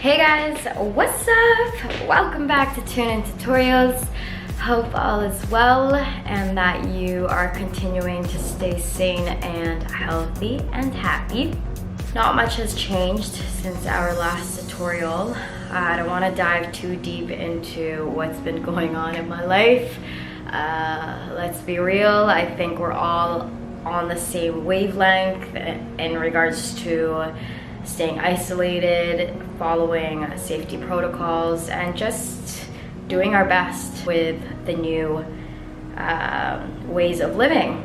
Hey guys, what's up? Welcome back to Tune In Tutorials. Hope all is well and that you are continuing to stay sane and healthy and happy. Not much has changed since our last tutorial. I don't want to dive too deep into what's been going on in my life. Let's be real, I think we're all on the same wavelength in regards to staying isolated, following safety protocols, and just doing our best with the new ways of living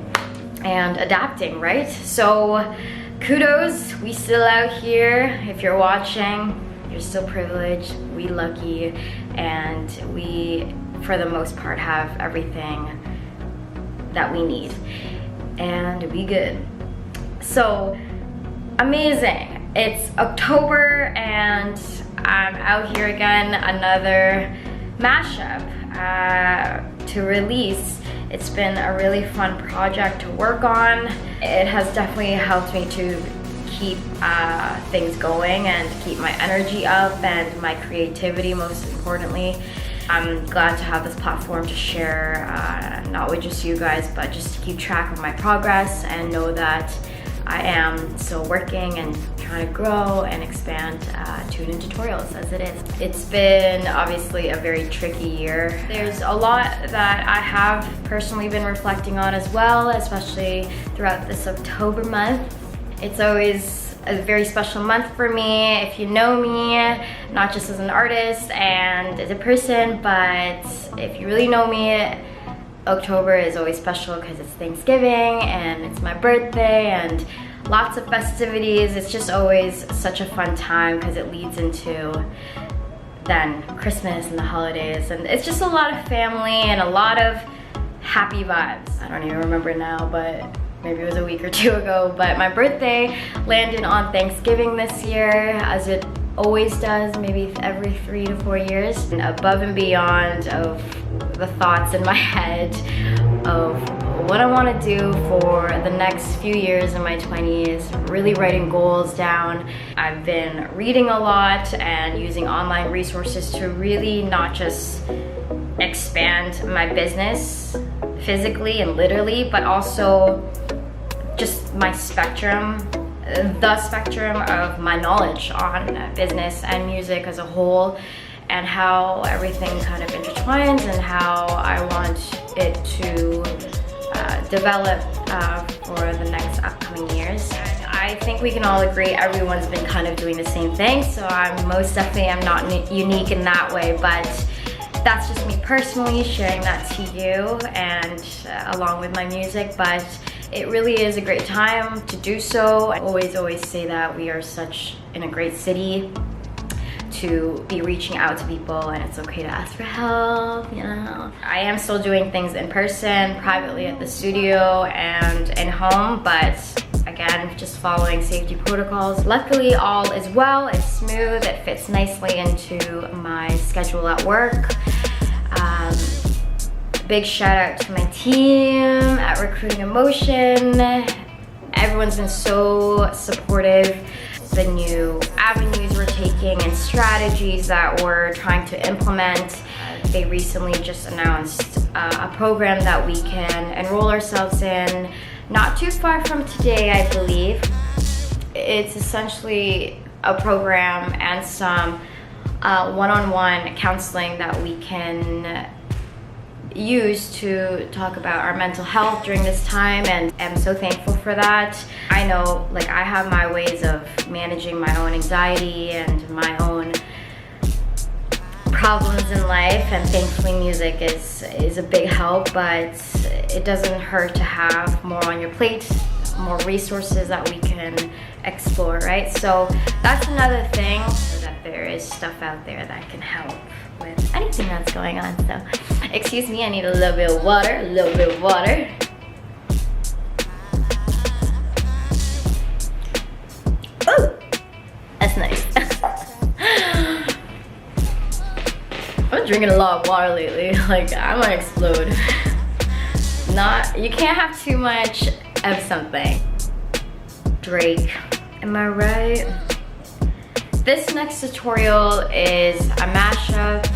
and adapting, right? So kudos, we still out here. If you're watching, you're still privileged, we lucky, and we, for the most part, have everything that we need. And we good. So amazing. It's October and I'm out here again, another mashup to release. It's been a really fun project to work on. It has definitely helped me to keep things going and keep my energy up and my creativity, most importantly. I'm glad to have this platform to share, not with just you guys, but just to keep track of my progress and know that I am still working and trying to grow and expand Tune In Tutorials as it is. It's been obviously a very tricky year. There's a lot that I have personally been reflecting on as well, especially throughout this October month. It's always a very special month for me. If you know me, not just as an artist and as a person, but if you really know me, October is always special because it's Thanksgiving and it's my birthday and lots of festivities. It's just always such a fun time because it leads into then Christmas and the holidays, and it's just a lot of family and a lot of happy vibes. I don't even remember now, but maybe it was a week or two ago, but my birthday landed on Thanksgiving this year, as it always does, maybe every 3 to 4 years. And above and beyond of the thoughts in my head of what I want to do for the next few years in my 20s, really writing goals down. I've been reading a lot and using online resources to really not just expand my business physically and literally, but also just my spectrum, the spectrum of my knowledge on business and music as a whole, and how everything kind of intertwines and how I want it to develop for the next upcoming years. I think we can all agree everyone's been kind of doing the same thing, so I'm most definitely am not unique in that way, but that's just me personally sharing that to you and along with my music. But it really is a great time to do so. I always say that we are such in a great city to be reaching out to people, and it's okay to ask for help, you know. I am still doing things in person, privately at the studio and in home, but again, just following safety protocols. Luckily, all is well, it's smooth, it fits nicely into my schedule at work. Big shout out to my team at Recruiting Emotion. Everyone's been so supportive. The new avenues we're taking and strategies that we're trying to implement. They recently just announced a program that we can enroll ourselves in not too far from today, I believe. It's essentially a program and some one-on-one counseling that we can use to talk about our mental health during this time, and I'm so thankful for that. I know, like, I have my ways of managing my own anxiety and my own problems in life, and thankfully music is a big help, but it doesn't hurt to have more on your plate, more resources that we can explore, right? So that's another thing, that there is stuff out there that can help with anything that's going on. So excuse me, I need a little bit of water, Oh, that's nice. I'm drinking a lot of water lately. Like, I might explode. You can't have too much of something. Drake, am I right? This next tutorial is a mashup.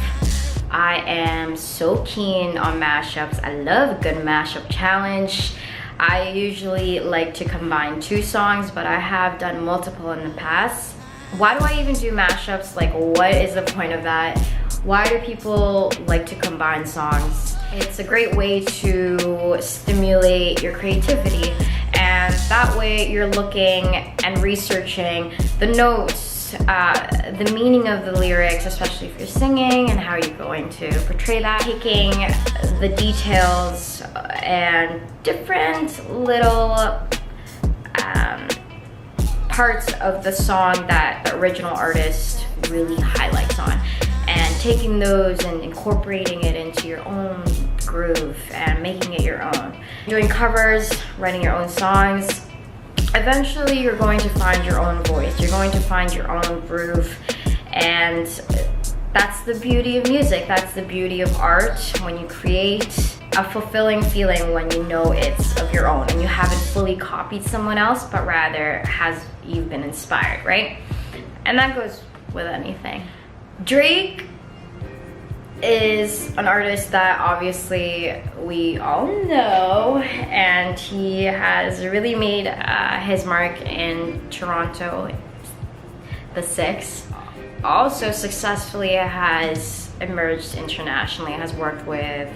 I am so keen on mashups. I love a good mashup challenge. I usually like to combine 2 songs, but I have done multiple in the past. Why do I even do mashups? Like, what is the point of that? Why do people like to combine songs? It's a great way to stimulate your creativity, and that way you're looking and researching the notes, the meaning of the lyrics, especially if you're singing, and how you're going to portray that. Taking the details and different little parts of the song that the original artist really highlights on, and taking those and incorporating it into your own groove and making it your own. Doing covers, writing your own songs. Eventually you're going to find your own voice. You're going to find your own groove, and that's the beauty of music. That's the beauty of art, when you create a fulfilling feeling when you know it's of your own and you haven't fully copied someone else, but rather you've been inspired, right? And that goes with anything. Drake is an artist that obviously we all know, and he has really made his mark in Toronto, the 6th. Also successfully has emerged internationally, has worked with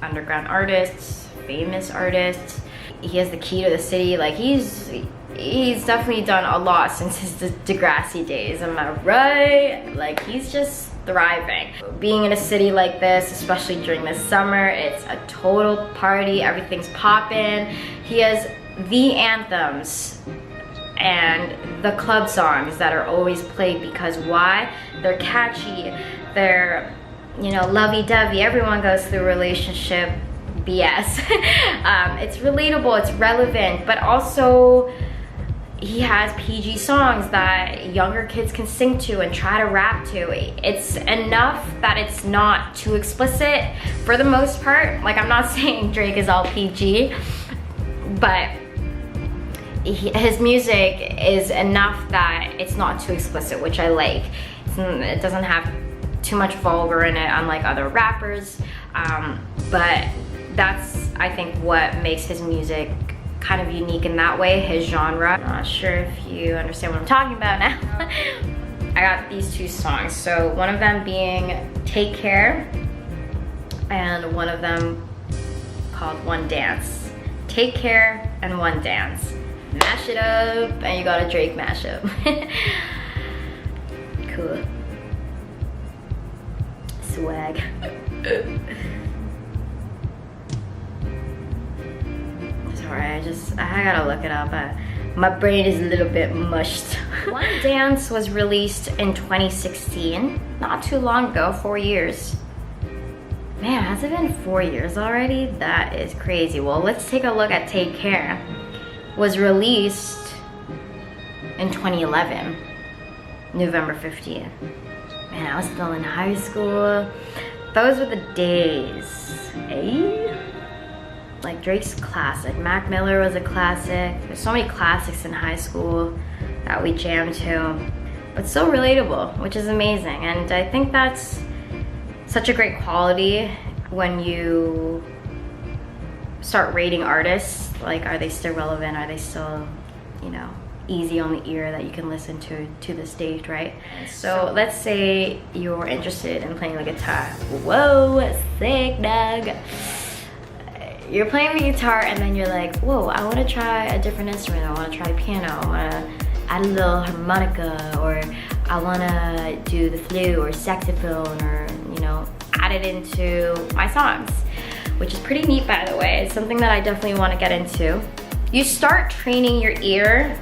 underground artists, famous artists. He has the key to the city. Like, he's definitely done a lot since his DEGRASSI days, am I right? Like, he's just thriving. Being in a city like this, especially during the summer, it's a total party, everything's poppin'. He has the anthems and the club songs that are always played, because why? They're catchy, they're, you know, lovey-dovey. Everyone goes through relationship BS. It's relatable, it's relevant, but also he has PG songs that younger kids can sing to and try to rap to. It's enough that it's not too explicit for the most part. Like, I'm not saying Drake is all PG, but his music is enough that it's not too explicit, which I like. It doesn't have too much vulgar in it, unlike other rappers, but that's, I think, what makes his music kind of unique in that way, his genre. I'm not sure if you understand what I'm talking about now. I got these 2 songs, so one of them being Take Care, and one of them called One Dance. Take Care and One Dance. Mash it up, and you got a Drake mashup. Cool. Swag. Sorry, I gotta look it up. My brain is a little bit mushed. One Dance was released in 2016, not too long ago, 4 years. Man, has it been 4 years already? That is crazy. Well, let's take a look at Take Care. Was released in 2011, November 15th. Man, I was still in high school. Those were the days, eh? Like, Drake's classic. Mac Miller was a classic. There's so many classics in high school that we jammed to, but so relatable, which is amazing. And I think that's such a great quality when you start rating artists. Like, are they still relevant? Are they still, you know, easy on the ear that you can listen to the stage, right? So let's say you're interested in playing the guitar. Whoa, sick, dog. You're playing the guitar and then you're like, whoa, I want to try a different instrument. I want to try the piano. I want to add a little harmonica, or I want to do the flute or saxophone, or, you know, add it into my songs, which is pretty neat, by the way. It's something that I definitely want to get into. You start training your ear,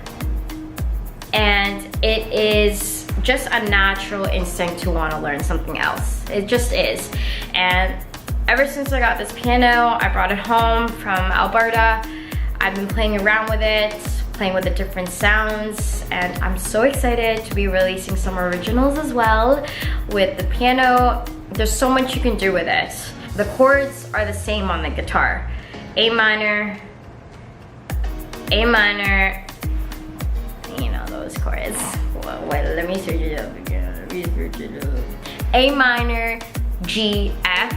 and it is just a natural instinct to want to learn something else. It just is. And ever since I got this piano, I brought it home from Alberta. I've been playing around with it, playing with the different sounds, and I'm so excited to be releasing some originals as well with the piano. There's so much you can do with it. The chords are the same on the guitar. A minor, you know those chords. wait, let me search it up again. Let me search it up. A minor, G, F,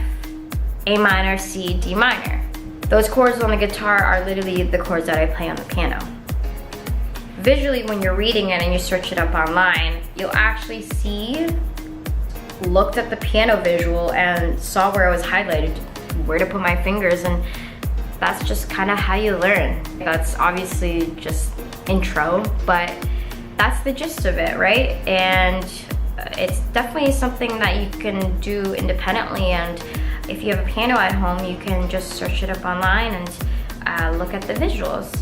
A minor, C, D minor. Those chords on the guitar are literally the chords that I play on the piano. Visually, when you're reading it and you search it up online, you'll actually see, looked at the piano visual and saw where it was highlighted, where to put my fingers, and that's just kind of how you learn. That's obviously just intro, but that's the gist of it, right? And it's definitely something that you can do independently, and if you have a piano at home, you can just search it up online and look at the visuals.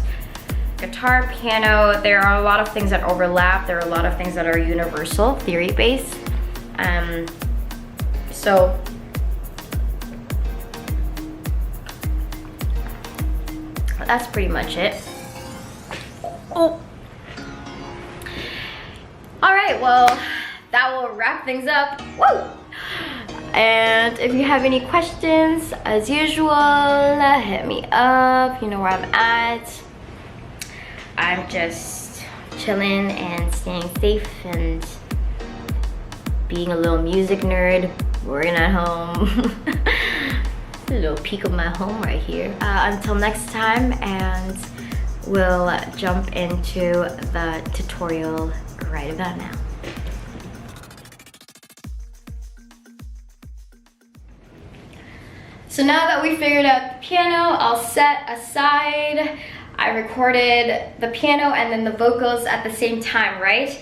Guitar, piano, there are a lot of things that overlap. There are a lot of things that are universal, theory-based. So that's pretty much it. Oh. All right, well, that will wrap things up. Woo! And if you have any questions, as usual, hit me up. You know where I'm at. I'm just chilling and staying safe and being a little music nerd, working at home. A little peek of my home right here. Until next time, and we'll jump into the tutorial right about now. So now that we figured out the piano, I'll set aside. I recorded the piano and then the vocals at the same time, right?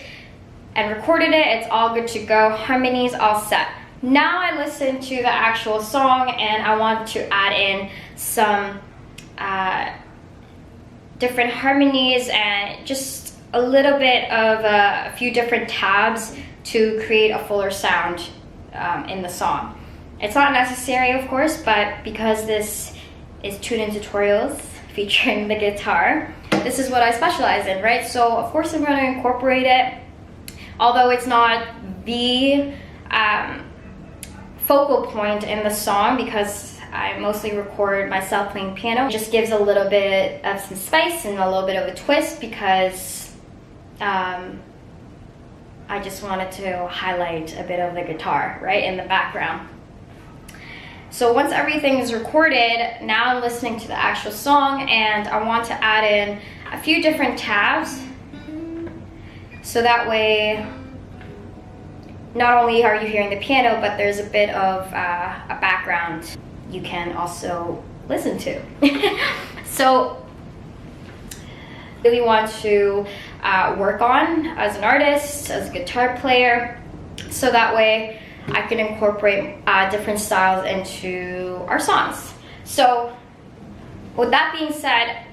And recorded it, it's all good to go. Harmonies all set. Now I listen to the actual song and I want to add in some different harmonies and just a little bit of a few different tabs to create a fuller sound in the song. It's not necessary, of course, but because this is tune-in tutorials featuring the guitar, this is what I specialize in, right? So of course I'm going to incorporate it, although it's not the focal point in the song because I mostly record myself playing piano. It just gives a little bit of some spice and a little bit of a twist because I just wanted to highlight a bit of the guitar, right, in the background. So once everything is recorded, now I'm listening to the actual song and I want to add in a few different tabs so that way not only are you hearing the piano, but there's a bit of a background you can also listen to. So really want to work on as an artist, as a guitar player, so that way I can incorporate different styles into our songs. So with that being said,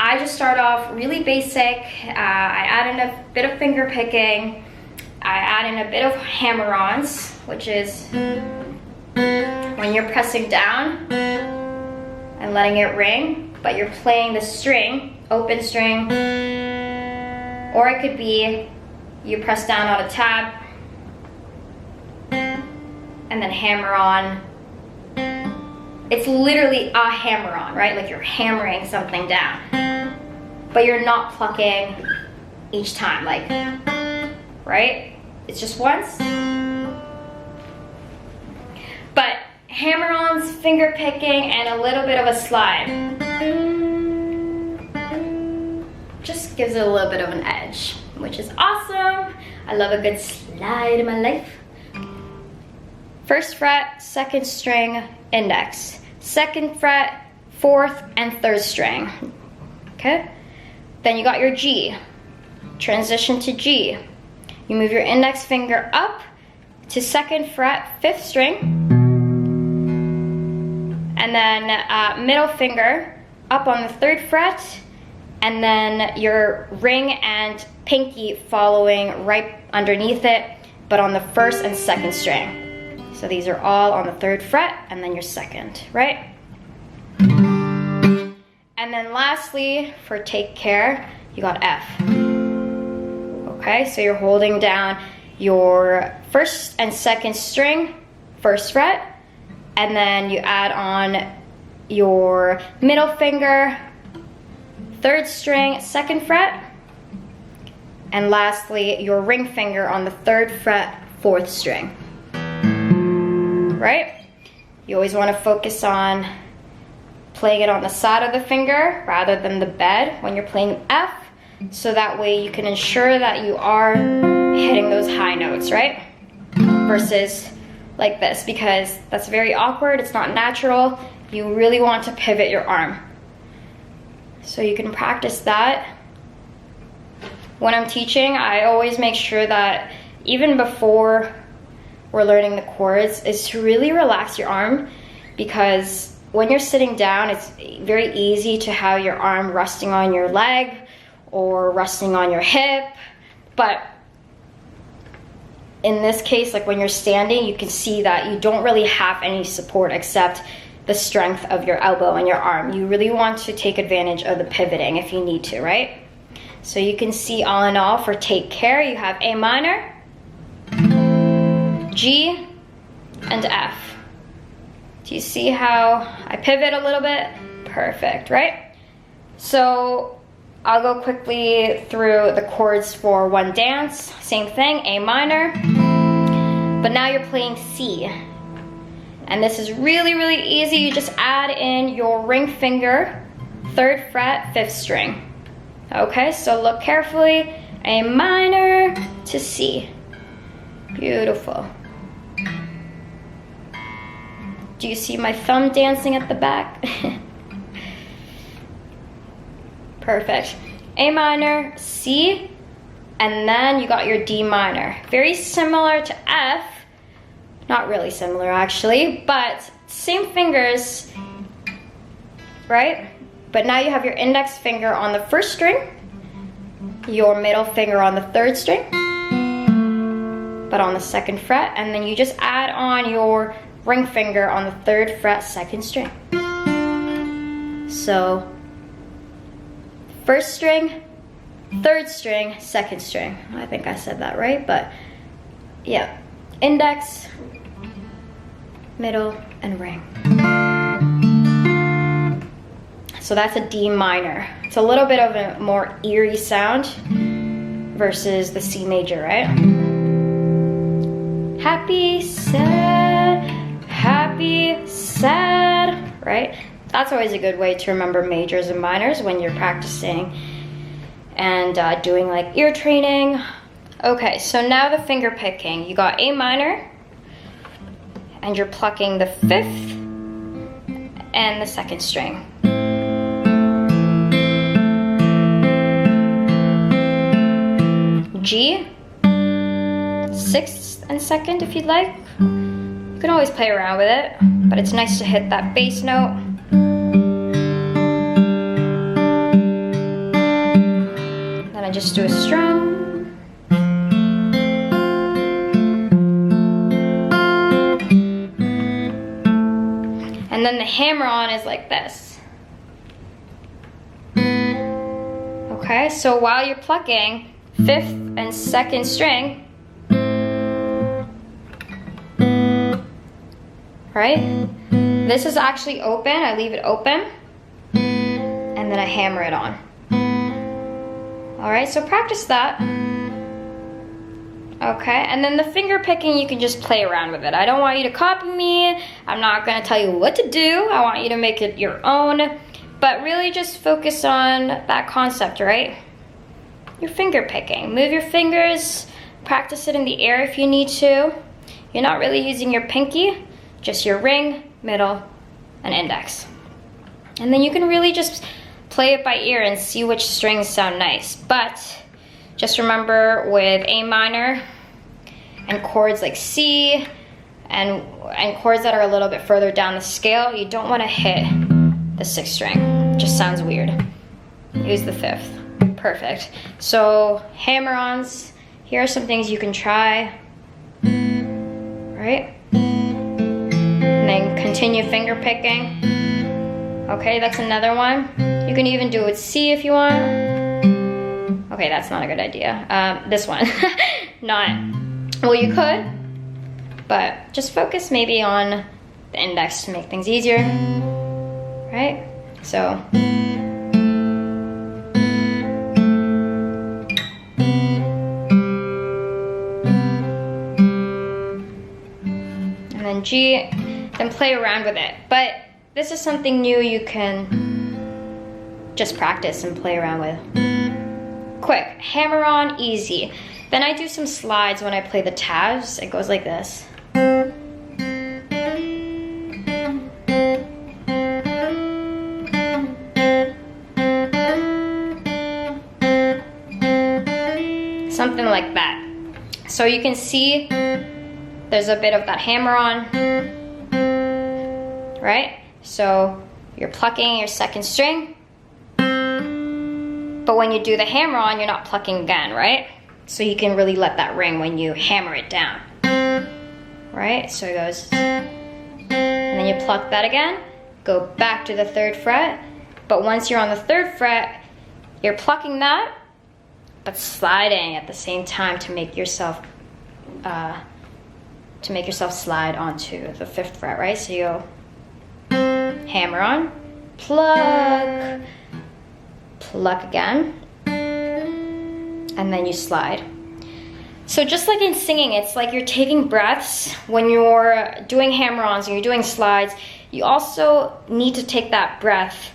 I just start off really basic. I add in a bit of finger picking. I add in a bit of hammer-ons, which is when you're pressing down and letting it ring, but you're playing the string, open string, or it could be you press down on a tab and then hammer on. It's literally a hammer on, right? Like you're hammering something down, but you're not plucking each time, like, right? It's just once. But hammer-ons, finger picking, and a little bit of a slide just gives it a little bit of an edge, which is awesome. I love a good slide in my life. First fret, second string, index. Second fret, fourth and third string. Okay? Then you got your G. Transition to G. You move your index finger up to second fret, fifth string. And then middle finger up on the third fret. And then your ring and pinky following right underneath it, but on the first and second string. So these are all on the third fret and then your second, right? And then lastly, for take care, you got F. Okay, so you're holding down your first and second string, first fret, and then you add on your middle finger, third string, second fret, And lastly, your ring finger on the 3rd fret, 4th string. Right? You always want to focus on playing it on the side of the finger rather than the bed when you're playing F, so that way you can ensure that you are hitting those high notes, right? Versus like this, because that's very awkward, it's not natural. You really want to pivot your arm. So you can practice that. When I'm teaching, I always make sure that even before we're learning the chords is to really relax your arm, because when you're sitting down, it's very easy to have your arm resting on your leg or resting on your hip. But in this case, like when you're standing, you can see that you don't really have any support except the strength of your elbow and your arm. You really want to take advantage of the pivoting if you need to, right? So you can see, all in all, for Take Care, you have A minor, G, and F. Do you see how I pivot a little bit? Perfect, right? So I'll go quickly through the chords for one dance. Same thing, A minor, but now you're playing C. And this is really, really easy. You just add in your ring finger, 3rd fret, 5th string. Okay, so look carefully, A minor to C. Beautiful. Do you see my thumb dancing at the back? Perfect. A minor, C, and then you got your D minor. Very similar to F, not really similar actually, but same fingers, right? But now you have your index finger on the 1st string, your middle finger on the 3rd string, but on the 2nd fret, and then you just add on your ring finger on the 3rd fret, 2nd string. So 1st string, 3rd string, 2nd string. I think I said that right, but yeah. Index, middle, and ring. So that's a D minor. It's a little bit of a more eerie sound versus the C major, right? Happy, sad, right? That's always a good way to remember majors and minors when you're practicing and doing like ear training. Okay, so now the finger picking. You got A minor, and you're plucking the 5th and the 2nd string. G, 6th and 2nd if you'd like. You can always play around with it, but it's nice to hit that bass note. Then I just do a strum. And then the hammer on is like this. Okay, so while you're plucking 5th and 2nd string, right? This is actually open. I leave it open, and then I hammer it on. All right, so practice that. Okay, and then the finger picking, you can just play around with it. I don't want you to copy me. I'm not gonna tell you what to do. I want you to make it your own, but really just focus on that concept, right? Your finger picking. Move your fingers, practice it in the air if you need to. You're not really using your pinky, just your ring, middle, and index. And then you can really just play it by ear and see which strings sound nice. But just remember, with A minor and chords like C and chords that are a little bit further down the scale, you don't want to hit the 6th string. It just sounds weird. Use the 5th. Perfect. So hammer-ons, here are some things you can try. Right? And then continue finger picking. Okay, that's another one. You can even do it with C if you want. Okay, that's not a good idea. This one, not, well, you could, but just focus maybe on the index to make things easier, right? So. then G, then play around with it. But this is something new you can just practice and play around with. Quick, hammer on, easy. Then I do some slides when I play the tabs. It goes like this. Something like that. So you can see there's a bit of that hammer on, right? So you're plucking your second string, but when you do the hammer on, you're not plucking again, right? So you can really let that ring when you hammer it down, right? So it goes, and then you pluck that again, go back to the 3rd fret, but once you're on the 3rd fret, you're plucking that, but sliding at the same time to make yourself slide onto the 5th fret, right? So you go hammer on, pluck, pluck again, and then you slide. So just like in singing, it's like you're taking breaths. When you're doing hammer-ons and you're doing slides, you also need to take that breath,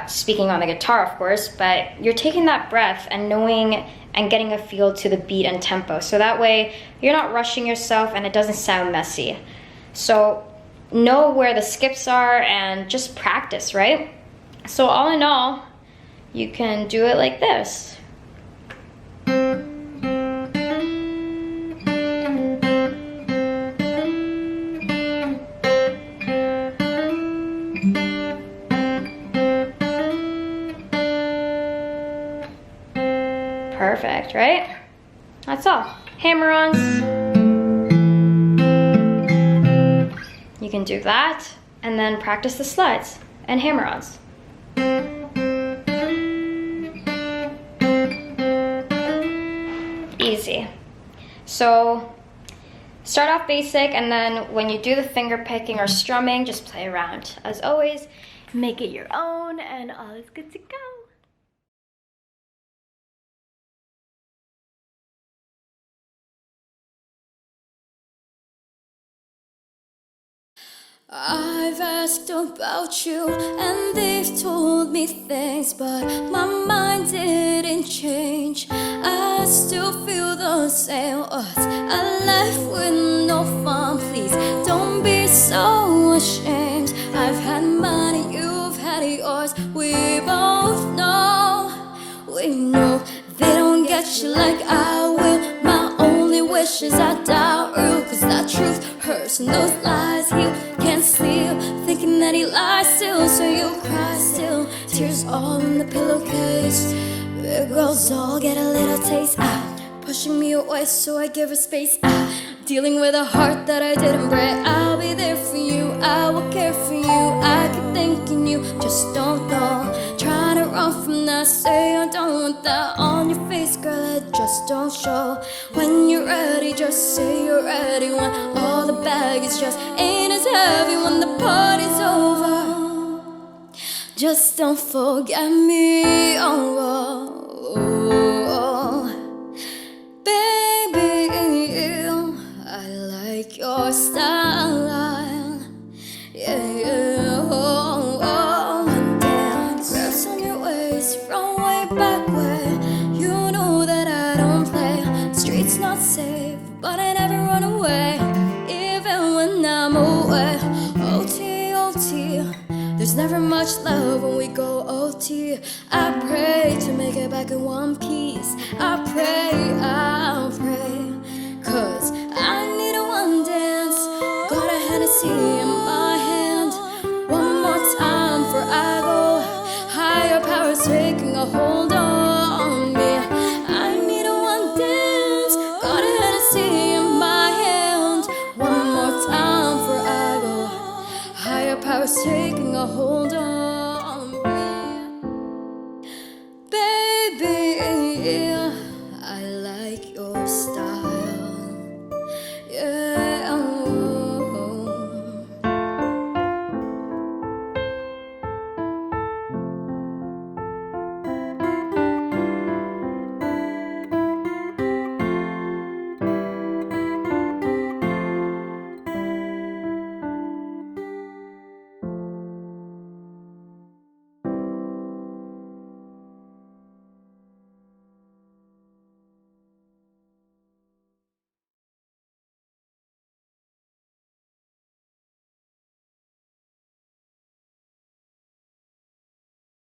speaking on the guitar, of course, but you're taking that breath and knowing and getting a feel to the beat and tempo. So that way, you're not rushing yourself and it doesn't sound messy. So know where the skips are and just practice, right? So all in all, you can do it like this. Perfect, right? That's all. Hammer-ons. You can do that, and then practice the slides and hammer-ons. Easy. So start off basic, and then when you do the finger picking or strumming, just play around. As always, make it your own, and all is good to go. I've asked about you and they've told me things, but my mind didn't change. I still feel the same. What's a life with no fun? Please don't be so ashamed. I've had mine, you've had yours. We both know, we know they don't get you like I will. My only wish is I die real, 'cause that truth hurts and those lies heal. Can't sleep thinking that he lies still, so you cry still. Tears all in the pillowcase. Big girls all get a little taste. Pushing me away so I give her space. Dealing with a heart that I didn't break. I'll be there for you, I will care for you. I keep thinking you just don't know. Trying to run from that, say I don't want that on your face, girl, it just don't show. When you're ready, just say you're ready. When all the baggage just ain't as heavy. When the party's over, just don't forget me. Oh, oh, oh. Baby, I like your style. Yeah, yeah, oh, oh. Dance, grass on your waist from way back where you know that I don't play. Streets not safe, but I never run away, even when I'm away. OT, OT, there's never much love when we go OT. I pray to make it back in one piece. I pray, I'll pray, 'cause I need a one dance. Got a Hennessy in my hand. One more time before I go. Higher powers taking a hold on me. I need a one dance. Got a Hennessy in my hand. One more time before I go. Higher powers taking a hold on